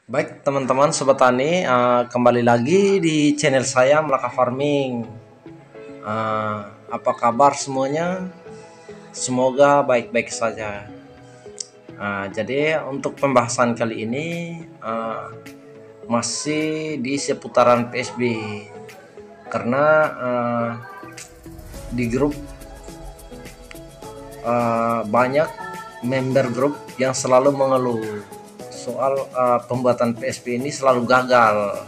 Baik teman-teman sobat tani, kembali lagi di channel saya Melaka Farming. Apa kabar semuanya? Semoga baik-baik saja. Jadi untuk pembahasan kali ini masih di seputaran PSB, karena di grup banyak member grup yang selalu mengeluh soal pembuatan PSB ini selalu gagal.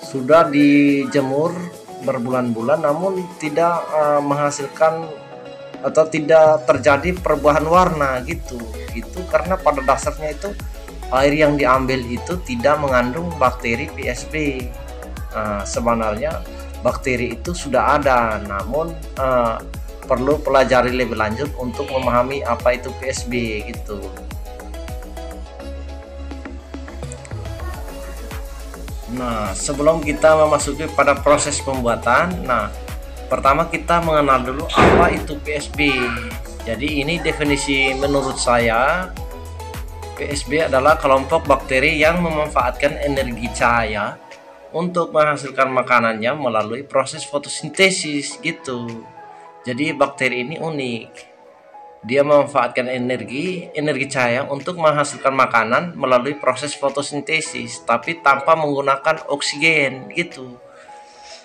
Sudah dijemur berbulan-bulan namun tidak menghasilkan atau tidak terjadi perubahan warna gitu. Itu karena pada dasarnya itu air yang diambil itu tidak mengandung bakteri PSB. Sebenarnya bakteri itu sudah ada, namun perlu pelajari lebih lanjut untuk memahami apa itu PSB gitu. Nah, sebelum kita memasuki pada proses pembuatan, pertama kita mengenal dulu apa itu PSB. Jadi ini definisi menurut saya. PSB adalah kelompok bakteri yang memanfaatkan energi cahaya untuk menghasilkan makanannya melalui proses fotosintesis gitu. Jadi bakteri ini unik. Dia memanfaatkan energi cahaya untuk menghasilkan makanan melalui proses fotosintesis, tapi tanpa menggunakan oksigen gitu.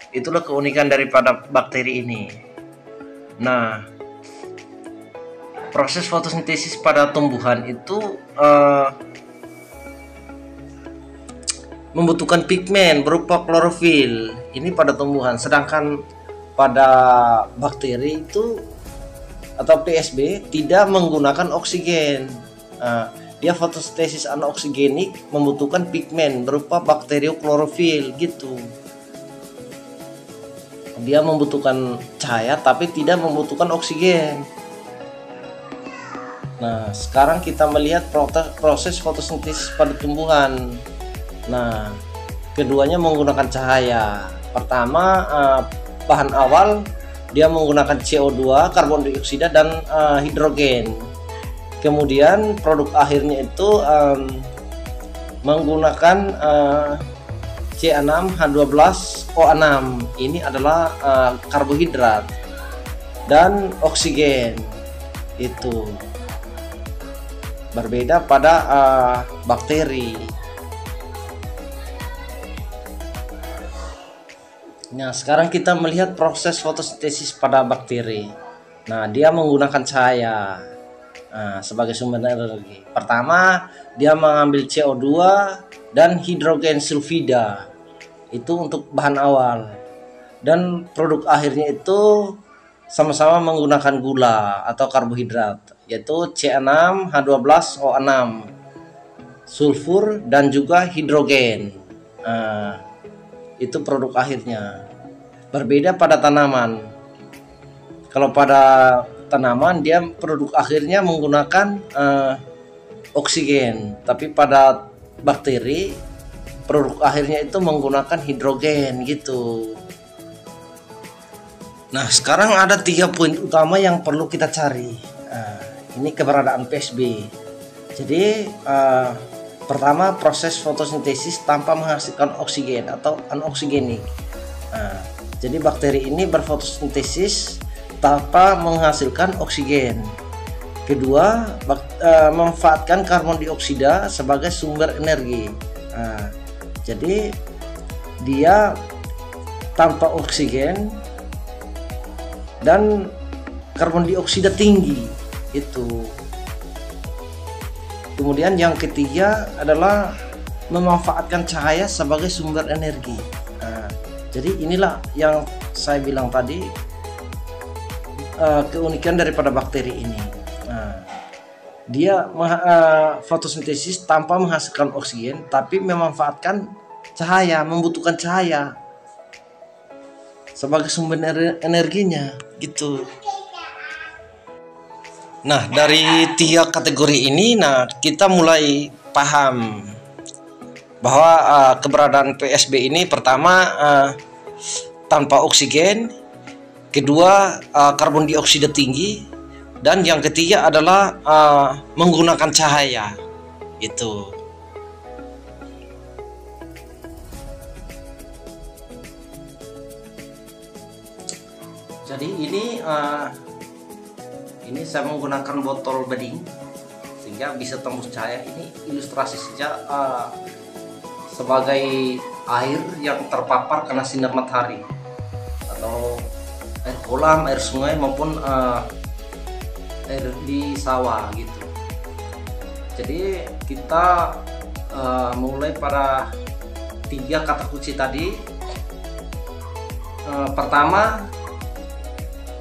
Itulah keunikan daripada bakteri ini. Nah, proses fotosintesis pada tumbuhan itu membutuhkan pigmen berupa klorofil. Ini pada tumbuhan, sedangkan pada bakteri itu atau PSB tidak menggunakan oksigen. Dia fotosintesis anoksigenik, membutuhkan pigmen berupa bakterioklorofil gitu. Dia membutuhkan cahaya tapi tidak membutuhkan oksigen. Nah, sekarang kita melihat proses fotosintesis pada tumbuhan. Nah, keduanya menggunakan cahaya. Pertama, bahan awal dia menggunakan CO2, karbon dioksida, dan hidrogen. Kemudian produk akhirnya itu menggunakan C6H12O6. Ini adalah karbohidrat dan oksigen. Itu berbeda pada bakteri. Nah, sekarang kita melihat proses fotosintesis pada bakteri. Nah, dia menggunakan cahaya sebagai sumber energi. Pertama, dia mengambil CO2 dan hidrogen sulfida. Itu untuk bahan awal. Dan produk akhirnya itu sama-sama menggunakan gula atau karbohidrat, yaitu C6H12O6, sulfur dan juga hidrogen. Itu produk akhirnya. Berbeda pada tanaman. Kalau pada tanaman dia produk akhirnya menggunakan oksigen, tapi pada bakteri produk akhirnya itu menggunakan hidrogen gitu. Nah, sekarang ada 3 poin utama yang perlu kita cari. Ini keberadaan PSB. Jadi pertama, proses fotosintesis tanpa menghasilkan oksigen atau anoksigenik. Jadi bakteri ini berfotosintesis tanpa menghasilkan oksigen. Kedua, memanfaatkan karbon dioksida sebagai sumber energi. Jadi dia tanpa oksigen dan karbon dioksida tinggi itu. Kemudian yang ketiga adalah memanfaatkan cahaya sebagai sumber energi. Jadi inilah yang saya bilang tadi, keunikan daripada bakteri ini. Dia fotosintesis tanpa menghasilkan oksigen, tapi memanfaatkan cahaya, membutuhkan cahaya sebagai sumber energinya gitu. Nah, dari 3 kategori ini, kita mulai paham bahwa keberadaan PSB ini pertama tanpa oksigen, kedua karbon dioksida tinggi, dan yang ketiga adalah menggunakan cahaya. Itu. Jadi ini saya menggunakan botol bedding sehingga bisa tembus cahaya. Ini ilustrasi saja sebagai air yang terpapar karena sinar matahari, atau air kolam, air sungai maupun air di sawah gitu. Jadi kita mulai pada 3 kata kunci tadi. Pertama,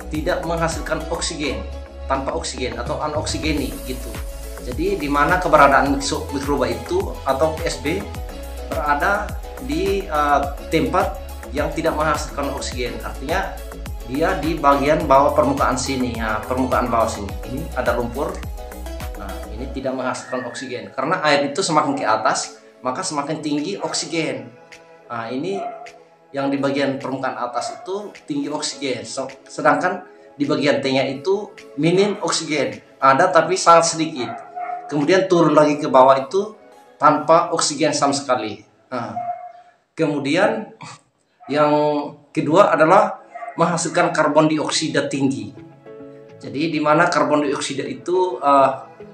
tidak menghasilkan oksigen, tanpa oksigen atau anoksigeni gitu. Jadi di mana keberadaan mikroba itu atau PSB berada di tempat yang tidak menghasilkan oksigen. Artinya dia di bagian bawah permukaan sini, ya, permukaan bawah sini. Ini ada lumpur. Nah, ini tidak menghasilkan oksigen. Karena air itu semakin ke atas, maka semakin tinggi oksigen. Nah, ini yang di bagian permukaan atas itu tinggi oksigen, sedangkan di bagian tengah itu minim oksigen, ada tapi sangat sedikit. Kemudian turun lagi ke bawah itu tanpa oksigen sama sekali. Nah, kemudian yang kedua adalah menghasilkan karbon dioksida tinggi. Jadi di mana karbon dioksida itu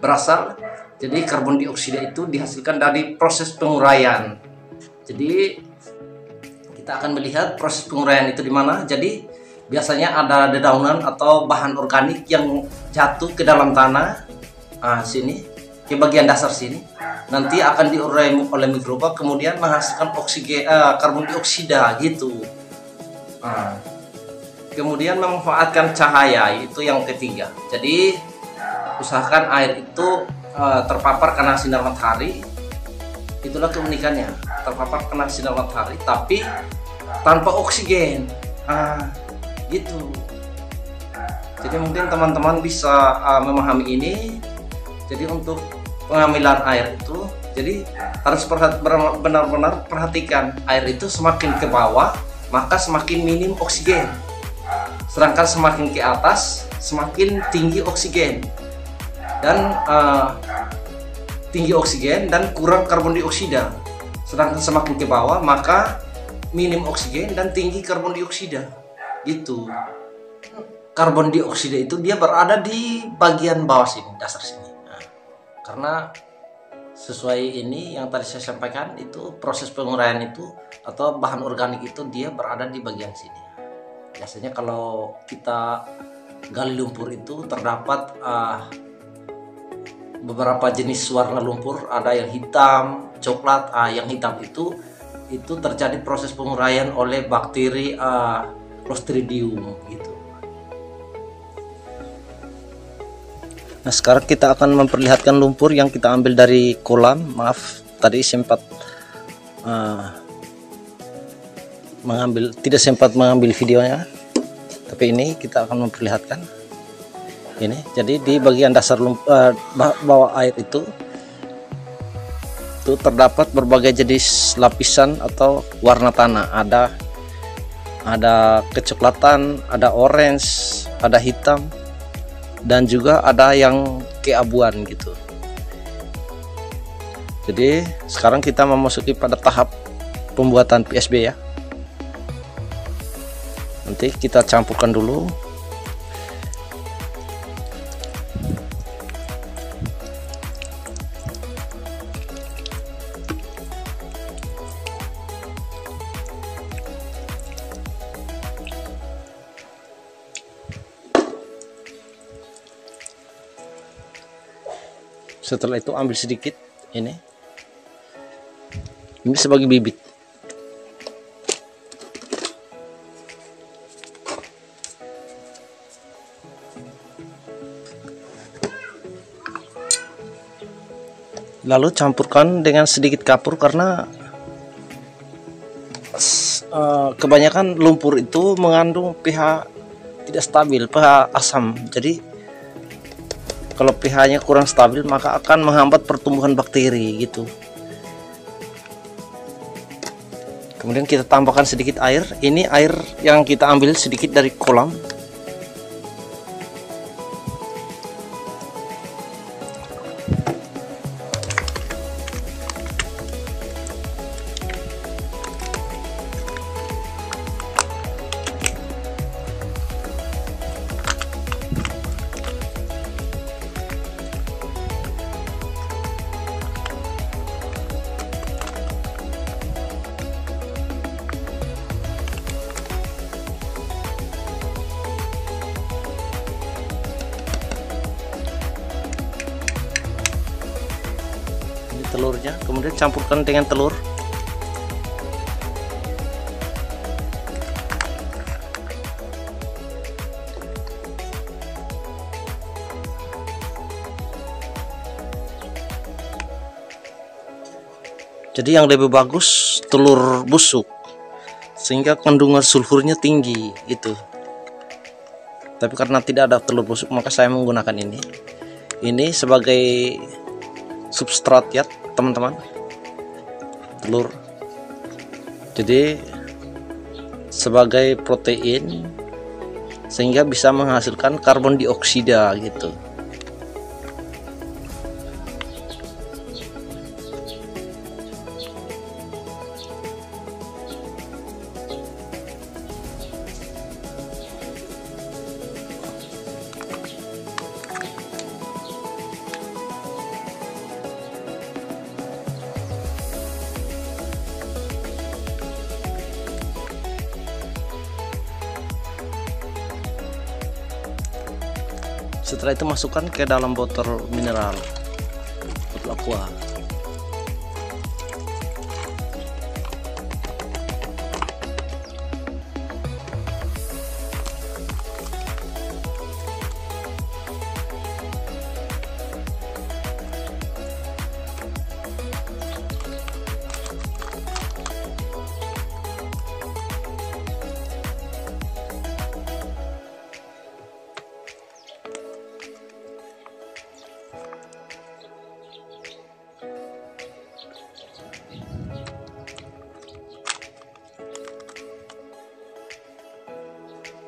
berasal, jadi karbon dioksida itu dihasilkan dari proses penguraian. Jadi kita akan melihat proses penguraian itu di mana. Jadi biasanya ada dedaunan atau bahan organik yang jatuh ke dalam tanah, sini ke bagian dasar sini, nanti akan diurai oleh mikroba, kemudian menghasilkan oksigen, karbon dioksida gitu. Kemudian memanfaatkan cahaya, itu yang ketiga. Jadi usahakan air itu terpapar kena sinar matahari. Itulah keunikannya, terpapar kena sinar matahari tapi tanpa oksigen. Gitu. Jadi mungkin teman-teman bisa memahami ini. Jadi untuk pengambilan air itu, jadi harus benar-benar perhatikan, air itu semakin ke bawah maka semakin minim oksigen, sedangkan semakin ke atas semakin tinggi oksigen dan tinggi oksigen dan kurang karbon dioksida, sedangkan semakin ke bawah maka minim oksigen dan tinggi karbon dioksida gitu. Karbon dioksida itu dia berada di bagian bawah sini, dasar sini. Karena sesuai ini yang tadi saya sampaikan, itu proses penguraian itu atau bahan organik itu dia berada di bagian sini. Biasanya kalau kita gali lumpur itu terdapat beberapa jenis warna lumpur, ada yang hitam, coklat. Yang hitam itu terjadi proses penguraian oleh bakteri Clostridium gitu. Nah, sekarang kita akan memperlihatkan lumpur yang kita ambil dari kolam. Maaf, tadi tidak sempat mengambil videonya, tapi ini kita akan memperlihatkan ini. Jadi di bagian dasar bawah air itu terdapat berbagai jenis lapisan atau warna tanah. Ada kecoklatan, ada orange, ada hitam, dan juga ada yang keabuan gitu. Jadi sekarang kita memasuki pada tahap pembuatan PSB ya. Nanti kita campurkan dulu. Setelah itu ambil sedikit ini sebagai bibit. Lalu campurkan dengan sedikit kapur, karena kebanyakan lumpur itu mengandung pH tidak stabil, pH asam. Jadi kalau pH-nya kurang stabil maka akan menghambat pertumbuhan bakteri gitu. Kemudian kita tambahkan sedikit air. Ini air yang kita ambil sedikit dari kolam. telurnya, kemudian campurkan dengan telur. Jadi yang lebih bagus telur busuk, sehingga kandungan sulfurnya tinggi itu. Tapi karena tidak ada telur busuk, maka saya menggunakan ini. Ini sebagai substrat ya teman-teman, telur. Jadi sebagai protein, sehingga bisa menghasilkan karbon dioksida gitu. Setelah itu masukkan ke dalam botol mineral, botol aqua.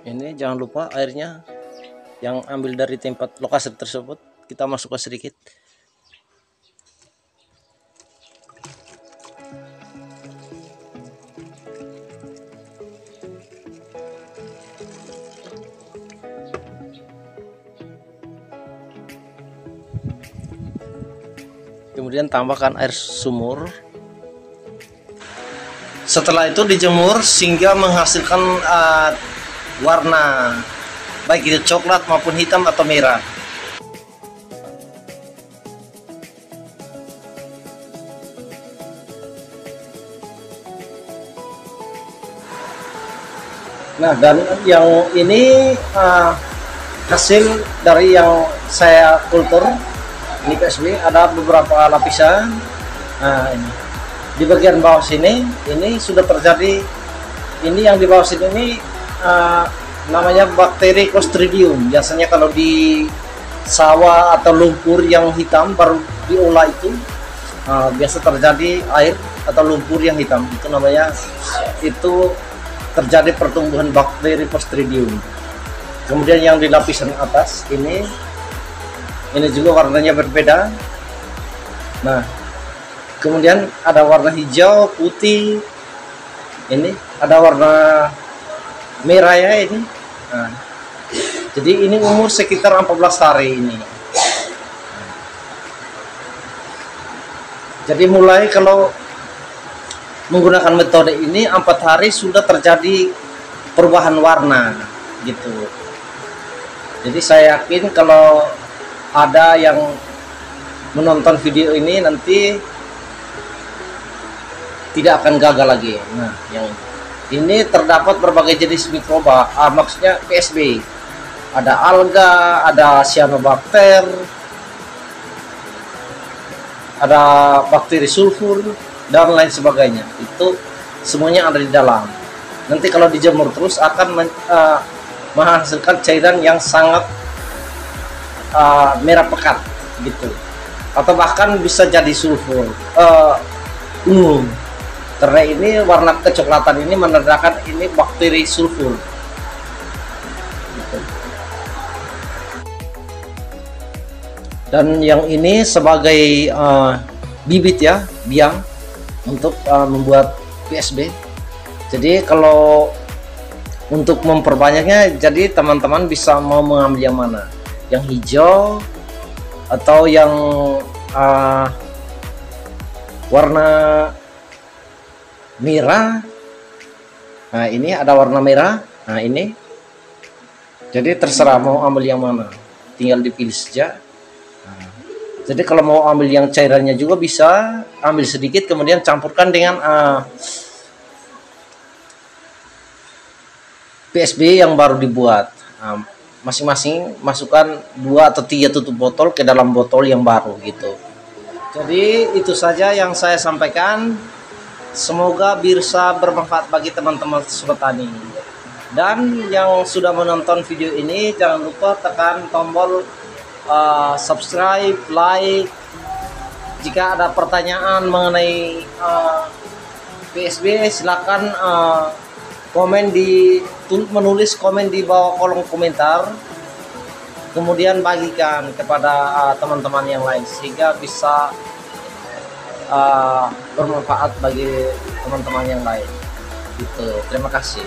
Ini jangan lupa airnya yang ambil dari tempat lokasi tersebut kita masukkan sedikit. Kemudian tambahkan air sumur. Setelah itu dijemur sehingga menghasilkan warna, baik itu coklat maupun hitam atau merah. Nah, dan yang ini hasil dari yang saya kultur. Ini PSB ada beberapa lapisan. Nah, ini di bagian bawah sini ini sudah terjadi. Ini yang di bawah sini ini namanya bakteri Clostridium. Biasanya kalau di sawah atau lumpur yang hitam baru diolah itu biasa terjadi air atau lumpur yang hitam, itu namanya, itu terjadi pertumbuhan bakteri Clostridium. Kemudian yang di lapisan atas ini juga warnanya berbeda. Nah, kemudian ada warna hijau, putih, ini ada warna merah ya ini. Nah, jadi ini umur sekitar 14 hari ini. Jadi mulai kalau menggunakan metode ini 4 hari sudah terjadi perubahan warna gitu. Jadi saya yakin kalau ada yang menonton video ini nanti tidak akan gagal lagi. Nah, yang ini terdapat berbagai jenis mikroba, maksudnya PSB. Ada alga, ada cyanobacter, ada bakteri sulfur dan lain sebagainya. Itu semuanya ada di dalam. Nanti kalau dijemur terus akan menghasilkan cairan yang sangat merah pekat gitu, atau bahkan bisa jadi sulfur ungu. Karena ini warna kecoklatan ini menandakan ini bakteri sulfur. Dan yang ini sebagai bibit ya, biang untuk membuat PSB. Jadi kalau untuk memperbanyaknya, jadi teman-teman bisa mau mengambil yang mana, yang hijau atau yang warna merah. Nah, ini ada warna merah. Nah, ini jadi terserah mau ambil yang mana, tinggal dipilih saja. Nah, Jadi kalau mau ambil yang cairannya juga bisa, ambil sedikit kemudian campurkan dengan PSB yang baru dibuat. Masing-masing masukkan 2 atau 3 tutup botol ke dalam botol yang baru gitu. Jadi itu saja yang saya sampaikan. Semoga bisa bermanfaat bagi teman-teman sobat tani. Dan yang sudah menonton video ini jangan lupa tekan tombol subscribe, like. Jika ada pertanyaan mengenai PSB silakan menulis komen di bawah kolom komentar, kemudian bagikan kepada teman-teman yang lain sehingga bisa bermanfaat bagi teman-teman yang lain gitu. Terima kasih.